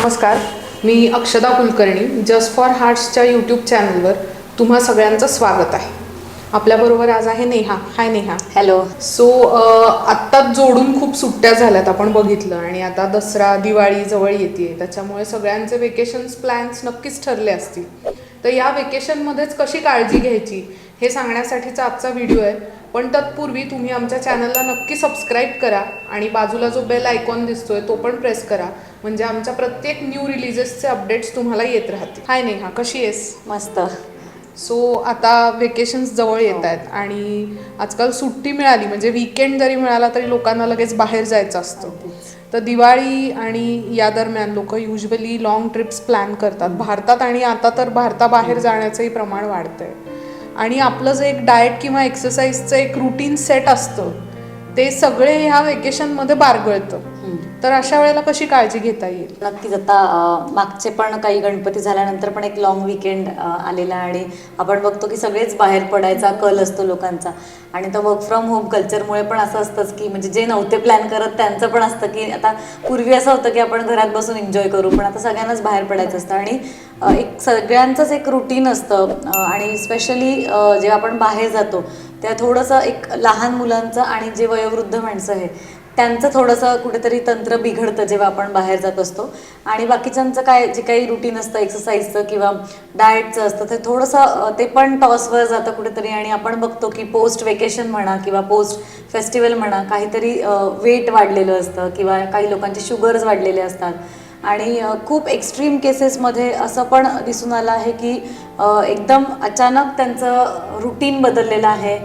नमस्कार, मी अक्षदा Kulkarni just for हार्ट्सच्या YouTube चॅनलवर तुम्हा सगळ्यांचं स्वागत आहे. आपल्याबरोबर आज आहे नेहा. हाय नेहा. हॅलो. सो आत्ताच जोडून खूप सुट्ट्या झाल्यात आपण बघितलं, आणि आता दसरा दिवाळी जवळ येते, त्याच्यामुळे सगळ्यांचे वेकेशन्स प्लॅन्स नक्कीच ठरले असतील. तर या वेकेशनमध्येच कशी काळजी घ्यायची हे सांगण्यासाठीचा आजचा व्हिडिओ आहे. पण तत्पूर्वी तुम्ही आमच्या चॅनलला नक्की सबस्क्राईब करा आणि बाजूला जो बेल आयकॉन दिसतोय तो पण प्रेस करा, म्हणजे आमच्या प्रत्येक न्यू रिलीजेसचे अपडेट्स तुम्हाला येत राहतील. हाय नेहा, कशी आहेस? मस्त. सो आता वेकेशन्स जवळ येत आहेत आणि आजकाल सुट्टी मिळाली म्हणजे वीकेंड जरी मिळाला तरी लोकांना लगेच बाहेर जायचं असतं. तर दिवाळी आणि या दरम्यान लोक युजली लॉंग ट्रिप्स प्लॅन करतात भारतात, आणि आता तर भारताबाहेर जाण्याचंही प्रमाण वाढतंय. आणि आपलं जे एक डाएट किंवा एक्सरसाइजचं एक रुटीन सेट असतं ते सगळे ह्या वेकेशनमध्ये बारगळतं. तर अशा वेळेला कशी काळजी घेता येईल? नक्कीच. आता मागचे पण काही गणपती झाल्यानंतर पण एक लॉंग विकेंड आलेला, आणि आपण बघतो की सगळेच बाहेर पडायचा कल असतो लोकांचा. आणि तर वर्क फ्रॉम होम कल्चरमुळे पण असं असतंच की म्हणजे जे नव्हते प्लॅन करत त्यांचं पण असतं की आता पूर्वी असं होतं की आपण घरात बसून एन्जॉय करू, पण आता सगळ्यांनाच बाहेर पडायचं असतं. आणि एक सगळ्यांचंच एक रुटीन असतं, आणि स्पेशली जेव्हा आपण बाहेर जातो तेव्हा थोडंसं एक लहान मुलांचं आणि जे वयोवृद्ध माणसं आहे त्यांचं थोडंसं कुठेतरी तंत्र बिघडतं जेव्हा आपण बाहेर जात असतो. आणि बाकीच्यांचं काय जे काही रुटीन असतं एक्सरसाइजचं किंवा डाएटचं असतं ते थोडंसं ते पण टॉसवर जातं कुठेतरी. आणि आपण बघतो की पोस्ट वेकेशन म्हणा किंवा पोस्ट फेस्टिवल म्हणा काहीतरी वेट वाढलेलं असतं किंवा काही लोकांचे शुगर्स वाढलेले असतात. आणि खूप एक्स्ट्रीम केसेसमध्ये असं पण दिसून आलं आहे की एकदम अचानक त्यांचं रुटीन बदललेलं आहे.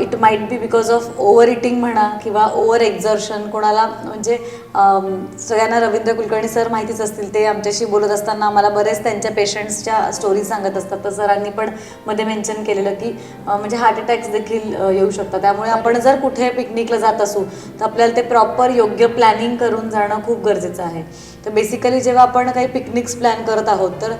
It might be because of over eating म्हणा किंवा ओव्हर एक्झर्शन. कोणाला म्हणजे सगळ्यांना रवींद्र कुलकर्णी सर माहितीच असतील, ते आमच्याशी बोलत असताना आम्हाला बरेच त्यांच्या पेशंट्सच्या स्टोरी सांगत असतात. तर सरांनी पण मध्ये मेन्शन केलेलं की म्हणजे हार्ट अटॅक्स देखील येऊ शकतात. त्यामुळे आपण जर कुठे पिकनिकला जात असू तर आपल्याला ते प्रॉपर योग्य प्लॅनिंग करून जाणं खूप गरजेचं आहे. तर बेसिकली जेव्हा आपण काही पिकनिक्स प्लॅन करत आहोत तर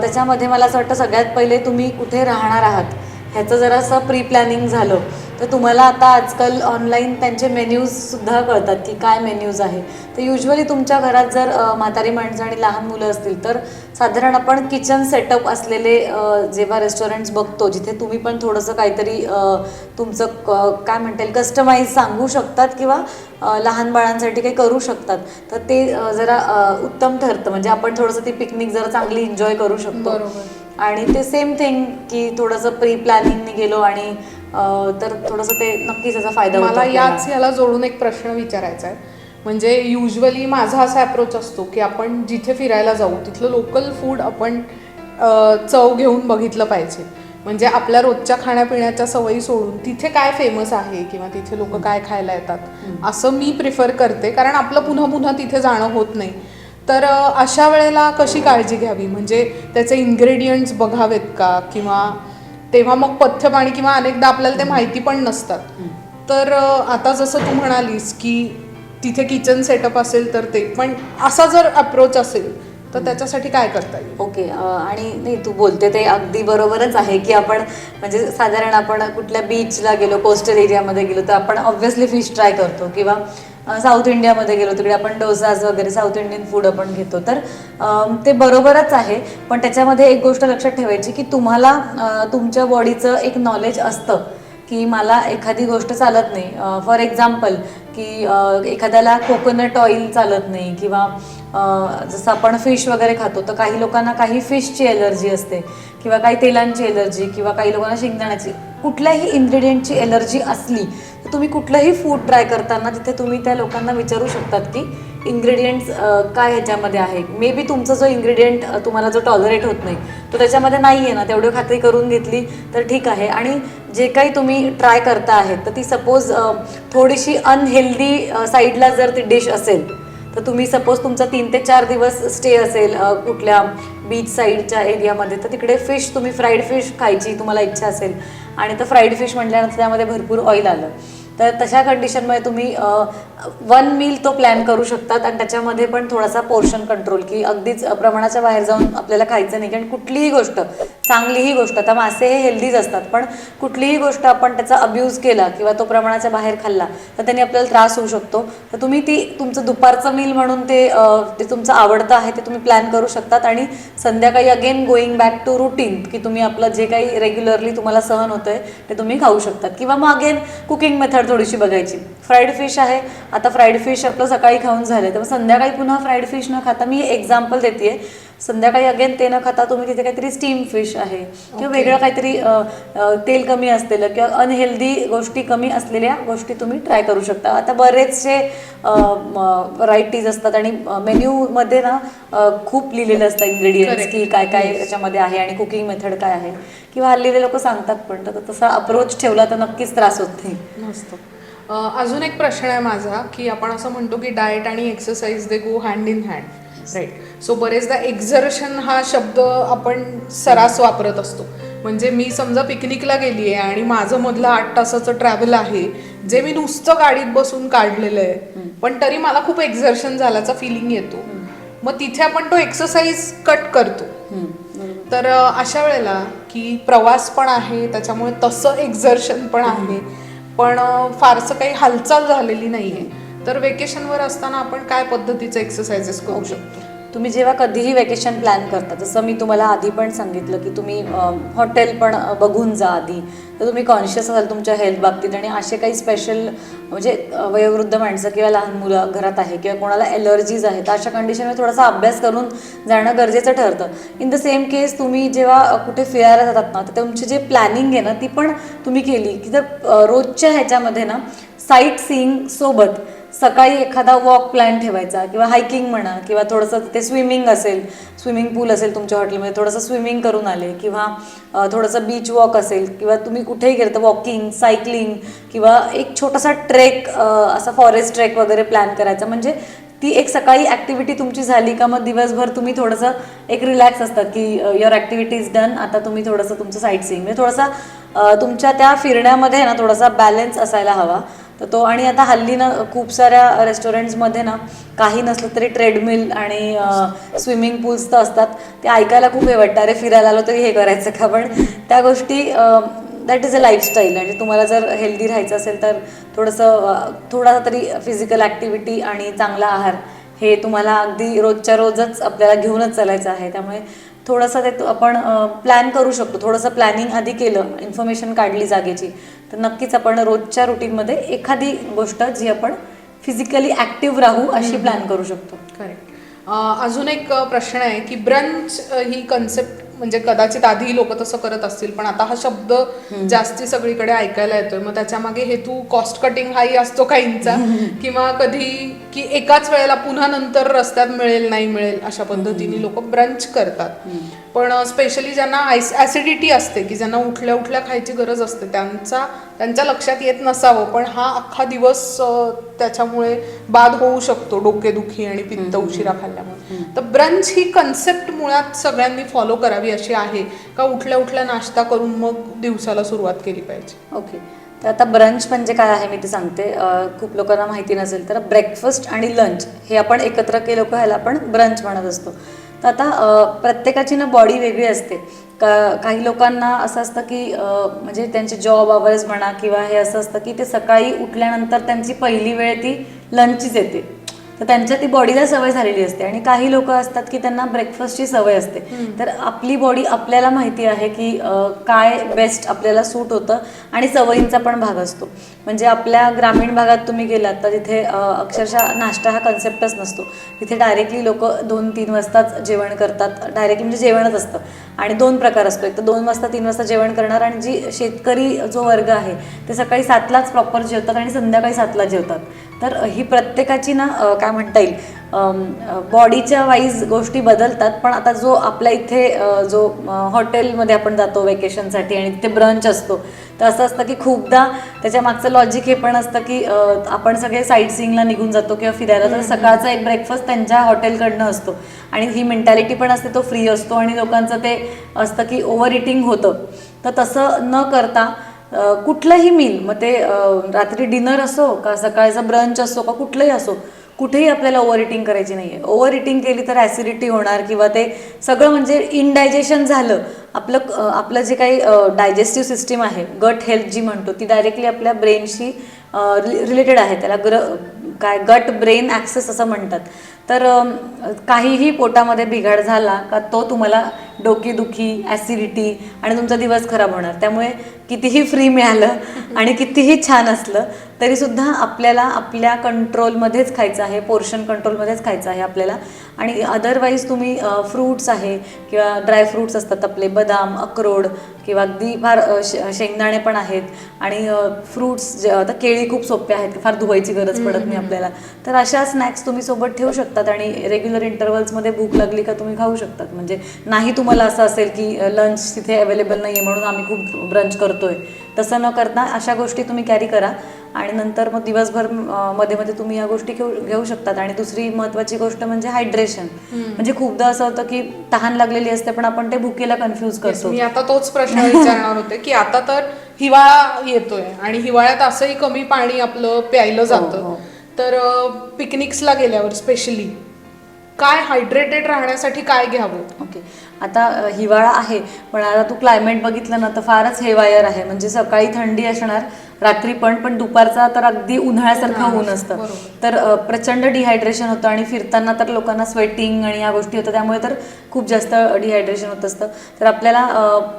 त्याच्यामध्ये मला असं वाटतं सगळ्यात पहिले तुम्ही कुठे राहणार आहात ह्याचं जरासं प्री प्लॅनिंग झालं तर तुम्हाला आता आजकाल ऑनलाईन त्यांचे मेन्यूजसुद्धा कळतात की काय मेन्यूज आहे. तर युजली तुमच्या घरात जर म्हातारी माणसं आणि लहान मुलं असतील तर साधारण आपण किचन सेटअप असलेले जेव्हा रेस्टॉरंट्स बघतो जिथे तुम्ही पण थोडंसं काहीतरी तुमचं काय म्हणता येईल कस्टमाइज सांगू शकतात किंवा लहान बाळांसाठी काही करू शकतात, तर ते जरा उत्तम ठरतं. म्हणजे आपण थोडंसं ती पिकनिक जरा चांगली एन्जॉय करू शकतो. आणि ते सेम थिंग की थोडंसं प्री प्लॅनिंगने गेलो आणि तर थोडंसं ते नक्कीच त्याचा फायदा होतो. मला याला जोडून एक प्रश्न विचारायचा आहे. म्हणजे युजली माझा असा अप्रोच असतो की आपण जिथे फिरायला जाऊ तिथलं लोकल फूड आपण चव घेऊन बघितलं पाहिजे. म्हणजे आपल्या रोजच्या खाण्यापिण्याच्या सवयी सोडून तिथे काय फेमस आहे किंवा तिथे लोक काय खायला येतात असं मी प्रिफर करते, कारण आपलं पुन्हा पुन्हा तिथे जाणं होत नाही. तर अशा वेळेला कशी काळजी घ्यावी? म्हणजे त्याचे इन्ग्रेडियंट्स बघावेत का, किंवा तेव्हा मग पथ्यपाणी किंवा अनेकदा आपल्याला ते माहिती पण नसतात. तर आता जसं तू म्हणालीस की तिथे किचन सेटअप असेल तर ते पण असा जर अप्रोच असेल तर त्याच्यासाठी काय करता येईल? ओके. आणि नाही तू बोलते ते अगदी बरोबरच आहे की आपण म्हणजे साधारण आपण कुठल्या बीचला गेलो कोस्टल एरियामध्ये गेलो तर आपण ऑब्व्हियसली फिश ट्राय करतो, किंवा साऊथ इंडियामध्ये गेलो तिकडे आपण डोसाज वगैरे साऊथ इंडियन फूड आपण घेतो. तर ते बरोबरच आहे, पण त्याच्यामध्ये एक गोष्ट लक्षात ठेवायची की तुम्हाला तुमच्या बॉडीचं एक नॉलेज असतं की मला एखादी गोष्ट चालत नाही. फॉर एक्झाम्पल की एखाद्याला कोकोनट ऑइल चालत नाही, किंवा जसं आपण फिश वगैरे खातो तर काही लोकांना काही फिशची एलर्जी असते किंवा काही तेलांची एलर्जी किंवा काही लोकांना शेंगदाण्याची कुठल्याही इन्ग्रेडियंटची एलर्जी असली तर तुम्ही कुठलंही फूड ट्राय करताना तिथे तुम्ही त्या लोकांना विचारू शकतात की इन्ग्रेडियंट्स काय ह्याच्यामध्ये आहे. मे बी तुमचा जो इन्ग्रेडियंट तुम्हाला जो टॉलरेट होत नाही तो त्याच्यामध्ये नाही आहे ना, तेवढी खात्री करून घेतली तर ठीक आहे. आणि जे काही तुम्ही ट्राय करता आहेत तर ती सपोज थोडीशी अनहेल्दी साईडला जर ती डिश असेल तर तुम्ही सपोज तुमचा 3 ते 4 दिवस स्टे असेल कुठल्या बीच साईडच्या एरियामध्ये, तर तिकडे फिश तुम्ही फ्राईड फिश खायची तुम्हाला इच्छा असेल आणि तर फ्राईड फिश म्हटल्यानंतर त्यामध्ये भरपूर ऑइल आलं तर तशा कंडिशनमध्ये तुम्ही 1 मील तो प्लॅन करू शकतात आणि त्याच्यामध्ये पण थोडासा पोर्शन कंट्रोल, की अगदीच प्रमाणाच्या बाहेर जाऊन आपल्याला खायचं नाही. कारण कुठलीही गोष्ट, चांगलीही गोष्ट, आता मासे हे हेल्दीच असतात, पण कुठलीही गोष्ट आपण त्याचा अब्यूज केला किंवा तो प्रमाणाच्या बाहेर खाल्ला तर त्याने आपल्याला त्रास होऊ शकतो. तर तुम्ही ती तुमचं दुपारचं मील म्हणून ते तुमचं आवडतं आहे ते तुम्ही प्लॅन करू शकतात आणि संध्याकाळी again going back to routine, की तुम्ही आपलं जे काही रेग्युलरली तुम्हाला सहन होतंय ते तुम्ही खाऊ शकतात. किंवा मग अगेन कुकिंग मेथड थोडीशी बघायची. फ्राईड फिश आहे, आता फ्राईड फिश आपलं सकाळी खाऊन झालं तर संध्याकाळी पुन्हा फ्राईड फिश न खाता, मी एक्झाम्पल देते, संध्याकाळी अगेन ते न खाता तुम्ही तिथे काहीतरी स्टीम फिश आहे किंवा वेगळं काहीतरी तेल कमी असलेलं किंवा अनहेल्दी गोष्टी कमी असलेल्या गोष्टी तुम्ही ट्राय करू शकता. आता बरेचसे व्हरायटीज असतात आणि मेन्यूमध्ये ना खूप लिहिलेलं असतं इन्ग्रेडियंट्स, की काय काय त्याच्यामध्ये आहे आणि कुकिंग मेथड काय आहे, किंवा हल्लीले लोक सांगतात पण. तर तसा अप्रोच ठेवला तर नक्कीच त्रास होत नाही. मस्त. अजून एक प्रश्न आहे माझा, की आपण असं म्हणतो की डाएट आणि exercise they go hand in hand, right? So बरेचदा एक्झर्शन हा शब्द आपण सरास वापरत असतो. म्हणजे मी समजा पिकनिकला गेली आहे आणि माझं मधलं 8 तासाचं ट्रॅव्हल आहे, जे मी नुसतं गाडीत बसून काढलेलं आहे, पण तरी मला खूप एक्झर्शन झाल्याचा फिलिंग येतो. मग तिथे आपण तो एक्सरसाइज कट करतो. तर अशा वेळेला की प्रवास पण आहे, त्याच्यामुळे तसं एक्झर्शन पण आहे, पण फारसं काही हालचाल झालेली नाहीये, तर वेकेशनवर असताना आपण काय पद्धतीचे एक्सरसाइजेस करू शकतो? तुम्ही जेव्हा कधीही वेकेशन प्लॅन करता, जसं मी तुम्हाला आधी पण सांगितलं की तुम्ही हॉटेल पण बघून जा आधी, तर तुम्ही कॉन्शियस असाल तुमच्या हेल्थ बाबतीत. आणि असे काही स्पेशल म्हणजे वयोवृद्ध माणसं किंवा लहान मुलं घरात आहे किंवा कोणाला ॲलर्जीज आहेत, तर अशा कंडिशनवर थोडासा अभ्यास करून जाणं गरजेचं ठरतं. इन द सेम केस तुम्ही जेव्हा कुठे फिरायला जातात ना, तर तुमची जे प्लॅनिंग आहे ना ती पण तुम्ही केली की जर रोजच्या ह्याच्यामध्ये ना साईट सीइंग सोबत सकाळी एखादा वॉक प्लॅन ठेवायचा किंवा हायकिंग म्हणा, किंवा थोडंसं ते स्विमिंग असेल, स्विमिंग पूल असेल तुमच्या हॉटेलमध्ये, थोडंसं स्विमिंग करून आले, किंवा थोडंसं बीच वॉक असेल, किंवा तुम्ही कुठेही गेलं तर वॉकिंग, सायकलिंग, किंवा एक छोटासा ट्रेक, असा फॉरेस्ट ट्रेक वगैरे प्लॅन करायचा. म्हणजे ती एक सकाळी ॲक्टिव्हिटी तुमची झाली का मग दिवसभर तुम्ही थोडंसं एक रिलॅक्स असतात की युअर ॲक्टिव्हिटी इज डन, आता तुम्ही थोडंसं तुमचं साईट सीइंग म्हणजे थोडासा तुमच्या त्या फिरण्यामध्ये ना थोडासा बॅलन्स असायला हवा. तर तो, आणि आता हल्ली ना खूप साऱ्या रेस्टॉरंट्समध्ये ना काही नसलं तरी ट्रेडमिल आणि स्विमिंग पूल्स तर असतात. ते ऐकायला खूप हे वाटतं, अरे फिरायला आलो तरी हे करायचं का, पण त्या गोष्टी दॅट इज अ लाईफस्टाईल. आणि तुम्हाला जर हेल्दी राहायचं असेल तर थोडासा तरी फिजिकल ॲक्टिव्हिटी आणि चांगला आहार हे तुम्हाला अगदी रोजच्या रोजच आपल्याला घेऊनच चालायचं आहे. त्यामुळे थोडंसं ते आपण प्लॅन करू शकतो. थोडंसं प्लॅनिंग आधी केलं, इन्फॉर्मेशन काढली जागेची, तर नक्कीच आपण रोजच्या रुटीनमध्ये एखादी गोष्ट जी आपण फिजिकली ॲक्टिव्ह राहू अशी प्लॅन करू शकतो. करेक्ट. अजून एक प्रश्न आहे की ब्रंच ही कन्सेप्ट, म्हणजे कदाचित आधी लोक तसं करत असतील, पण आता हा शब्द जास्ती सगळीकडे ऐकायला येतोय. मग त्याच्या मागे हेतू कॉस्ट कटिंग हाही असतो काहींचा, किंवा कधी की एकाच वेळेला पुन्हा नंतर रस्त्यात मिळेल नाही मिळेल अशा पद्धतीने लोक ब्रंच करतात. पण स्पेशली ज्यांना ॲसिडिटी असते, की ज्यांना उठल्या उठल्या खायची गरज असते, त्यांच्या लक्षात येत नसावं, पण हा अख्खा दिवस त्याच्यामुळे बाद होऊ शकतो, डोकेदुखी आणि पित्त उशिरा खाल्ल्यामुळे. तर ब्रंच ही कन्सेप्ट मुळात सगळ्यांनी फॉलो करावी अशी आहे का, उठल्या उठल्या नाश्ता करून मग दिवसाला सुरुवात केली पाहिजे? ओके, तर आता ब्रंच म्हणजे काय आहे मी ते सांगते. खूप लोकांना माहिती नसेल तर ब्रेकफास्ट आणि लंच हे आपण एकत्र केलं का ह्याला आपण ब्रंच म्हणत असतो. तर आता प्रत्येकाची ना बॉडी वेगळी असते. काही लोकांना असं असतं की म्हणजे त्यांचे जॉब आवर्स म्हणा किंवा हे असं असतं की ते सकाळी उठल्यानंतर त्यांची पहिली वेळ ती लंचचीच येते, तर त्यांच्या ती बॉडीला सवय झालेली असते. आणि काही लोक असतात की त्यांना ब्रेकफास्टची सवय असते. तर आपली बॉडी आपल्याला माहिती आहे की काय बेस्ट आपल्याला सूट होतं, आणि सवयींचा पण भाग असतो. म्हणजे आपल्या ग्रामीण भागात तुम्ही गेलात तर तिथे अक्षरशः नाश्ता हा कन्सेप्टच नसतो. तिथे डायरेक्टली लोक 2-3 वाजताच जेवण करतात. डायरेक्टली म्हणजे जेवणच असतं, आणि 2 प्रकार असतो. एक तर 2 वाजता 3 वाजता जेवण करणार, आणि जी शेतकरी जो वर्ग आहे ते सकाळी 7लाच प्रॉपर जेवतात आणि संध्याकाळी 7ला जेवतात. तर ही प्रत्येकाची ना काय म्हणता येईल बॉडीच्या वाईज गोष्टी बदलतात. पण आता जो आपल्या इथे जो हॉटेलमध्ये आपण जातो वेकेशनसाठी आणि तिथे ब्रंच असतो, तर असं असतं की खूपदा त्याच्या मागचं लॉजिक हे पण असतं की आपण सगळे साईट सीइंगला निघून जातो किंवा फिरायला, तर सकाळचा एक ब्रेकफास्ट त्यांच्या हॉटेलकडनं असतो. आणि ही मेंटॅलिटी पण असते, तो फ्री असतो, आणि लोकांचं ते असतं की ओव्हर इटिंग होतं. तर तसं न करता कुठलंही मील, मग ते रात्री डिनर असो का सकाळचा ब्रंच असो का कुठलंही असो, कुठेही आपल्याला ओव्हर इटिंग करायची नाही आहे. ओव्हर इटिंग केली तर ॲसिडिटी होणार किंवा ते सगळं म्हणजे इनडायजेशन झालं. आपलं जे काही डायजेस्टिव्ह सिस्टीम आहे, गट हेल्थ जी म्हणतो, ती डायरेक्टली आपल्या ब्रेनशी रिलेटेड आहे. त्याला काय गट ब्रेन ॲक्सेस असं म्हणतात. तर काहीही पोटामध्ये बिघाड झाला का तो तुम्हाला डोकेदुखी, ॲसिडिटी आणि तुमचा दिवस खराब होणार. त्यामुळे कितीही फ्री मिळालं आणि कितीही छान असलं तरीसुद्धा आपल्याला आपल्या कंट्रोलमध्येच खायचं आहे, पोर्शन कंट्रोलमध्येच खायचं आहे आपल्याला. आणि अदरवाईज तुम्ही फ्रूट्स आहे किंवा ड्रायफ्रूट्स असतात आपले, बदाम, अक्रोड किंवा अगदी फार शेंगदाणे पण आहेत. आणि फ्रूट्स आता केळी खूप सोपे आहेत, फार धुवायची गरज पडत नाही आपल्याला. तर अशा स्नॅक्स तुम्ही सोबत ठेवू शकतात आणि रेग्युलर इंटरवल्समध्ये भूक लागली का तुम्ही खाऊ शकतात. म्हणजे नाही तुम्हाला असं असेल की लंच तिथे अवेलेबल नाही आहे म्हणून आम्ही खूप ब्रंच करतोय, तसं न करता अशा गोष्टी तुम्ही कॅरी करा. आणि नंतर मग दिवसभर मध्ये मध्ये तुम्ही या गोष्टी घेऊ शकतात. आणि दुसरी महत्त्वाची गोष्ट म्हणजे हायड्रेशन. म्हणजे खूपदा असं होतं की तहान लागलेली असते पण आपण ते भुकेला कन्फ्यूज करतो. मी आता तोच प्रश्न विचारणार होते की आता तर हिवाळा येतोय आणि हिवाळ्यात असंही कमी पाणी आपलं प्यायलं जातं. तर पिकनिक्सला गेल्यावर स्पेशली काय हायड्रेटेड राहण्यासाठी काय घ्यावं? ओके, आता हिवाळा आहे पण आता तू क्लायमेट बघितलं ना तर फारच हेवायर आहे. म्हणजे सकाळी थंडी असणार, रात्री पण दुपारचा तर अगदी उन्हाळ्यासारखं ऊन असतं. तर प्रचंड डिहायड्रेशन होतं आणि फिरताना तर लोकांना स्वेटिंग आणि या गोष्टी होतं, त्यामुळे तर खूप जास्त डिहायड्रेशन होत असतं. तर आपल्याला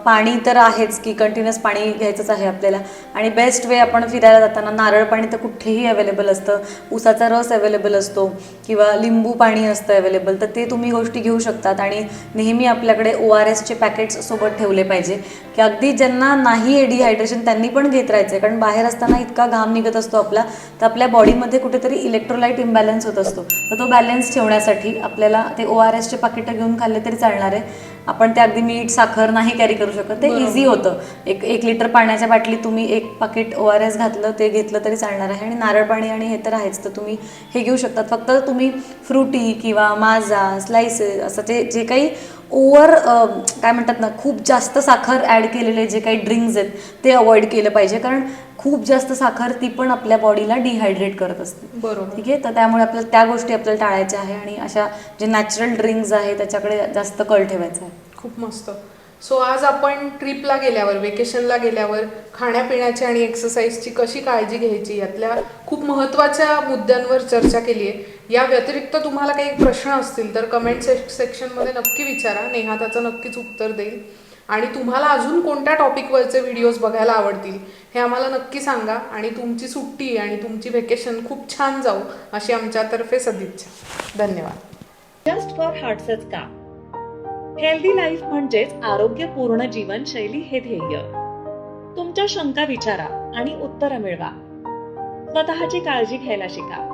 पाणी तर आहेच की कंटिन्युअस पाणी घ्यायचंच आहे आपल्याला. आणि बेस्ट वे आपण फिरायला जाताना नारळ पाणी तर कुठेही अवेलेबल असतं, उसाचा रस अवेलेबल असतो किंवा लिंबू पाणी असतं अवेलेबल, तर ते तुम्ही गोष्टी घेऊ शकतात. आणि नेहमी आपल्याकडे ORSचे पॅकेट्स सोबत ठेवले पाहिजे की अगदी ज्यांना नाही आहे डिहायड्रेशन त्यांनी पण घेत राहायचं. कारण बाहेर असताना इतका घाम निघत असतो आपला, तर आपल्या बॉडीमध्ये कुठेतरी इलेक्ट्रोलाइट इम्बॅलन्स होत असतो. तर तो बॅलन्स ठेवण्यासाठी आपल्याला ते ORSचे पाकिटं घेऊन खाल्ले तरी चालणार आहे. आपण ते अगदी मीठ साखर नाही कॅरी करू शकत, ते इझी होतं. एक लिटर पाण्याच्या बाटलीत तुम्ही एक पाकिट ORS घातलं, ते घेतलं तरी चालणार आहे. आणि नारळ पाणी आणि हे तर आहेच, तर तुम्ही हे घेऊ शकतात. फक्त तुम्ही फ्रुटी किंवा माझा, स्लायसेस असं ते जे काही काय म्हणतात ना, खूप जास्त साखर ॲड केलेले जे काही ड्रिंक्स आहेत ते अवॉइड केलं पाहिजे. कारण खूप जास्त साखर ती पण आपल्या बॉडीला डिहायड्रेट करत असते. बरोबर, ठीक आहे. तर त्यामुळे आपल्याला त्या गोष्टी आपल्याला टाळायच्या आहे आणि अशा जे नॅचरल ड्रिंक्स आहे त्याच्याकडे जास्त कल ठेवायचा आहे. खूप मस्त. सो आज आपण ट्रिपला गेल्यावर, वेकेशनला गेल्यावर खाण्यापिण्याची आणि एक्सरसाइजची कशी काळजी घ्यायची यातल्या खूप महत्त्वाच्या मुद्द्यांवर चर्चा केली आहे. या व्यतिरिक्त तुम्हाला काही प्रश्न असतील तर कमेंट सेक्शनमध्ये नक्की विचारा, नेहा त्याचं नक्कीच उत्तर देईल. आणि तुम्हाला अजून कोणत्या टॉपिकवरचे व्हिडिओज बघायला आवडतील हे आम्हाला नक्की सांगा. आणि तुमची सुट्टी आणि तुमची व्हेकेशन खूप छान जाऊ अशी आमच्यातर्फे सदिच्छा. धन्यवाद. जस्ट फॉर हार्टचंच का? हेल्दी लाईफ म्हणजेच आरोग्यपूर्ण जीवनशैली हे ध्येय. तुमच्या शंका विचारा आणि उत्तरं मिळवा. स्वतःची काळजी घ्यायला शिका.